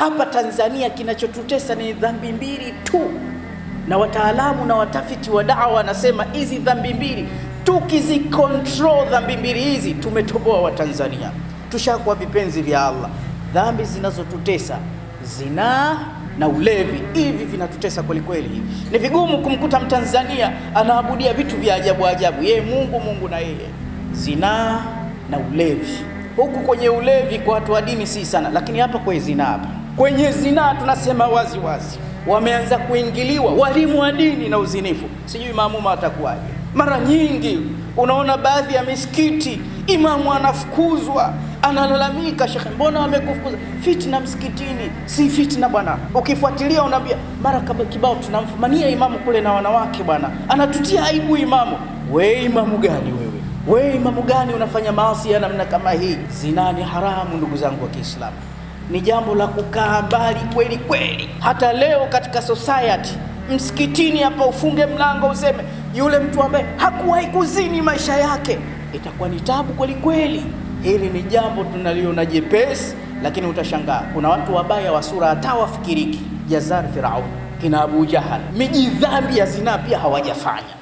Hapa Tanzania kinachotutesa ni dhambi mbili tu, na wataalamu na watafiti wa dawa wanasema hizi dhambi mbili tukizicontrol, dhambi mbili hizi, tumetoboa wa Tanzania, tushakuwa vipenzi vya Allah. Dhambi zinazotutesa zinaa na ulevi, hivi vinatutesa kweli kweli. Ni vigumu kumkuta Mtanzania anaabudia vitu vya ajabu ajabu, yeye Mungu na yeye. Zinaa na ulevi, huku kwenye ulevi kwa watu wa dini si sana, lakini hapa kwenye zinaa, hapa kwenye zinaa tunasema wazi wazi, wameanza kuingiliwa walimu wa dini na uzinifu. Sijui maamuma watakuwaje. Mara nyingi unaona baadhi ya misikiti imamu anafukuzwa, analalamika, shekhe mbona wamekufukuza? Fitna msikitini. Si fitna bwana, ukifuatilia unaambia mara kibao tunamfumania imamu kule na wanawake bwana, anatutia aibu imamu. We imamu gani wewe? We imamu gani unafanya maasi ya namna kama hii? Zina ni haramu ndugu zangu wa Kiislamu, ni jambo la kukaa mbali kweli kweli. Hata leo katika society, msikitini hapa ufunge mlango useme yule mtu ambaye hakuwahi kuzini maisha yake, itakuwa ni tabu kweli kweli. Hili ni jambo tunaliona jepesi, lakini utashangaa kuna watu wabaya wa sura hata wafikiriki. Jazar Firaun, kina Abu Jahal, miji dhambi ya zina pia hawajafanya.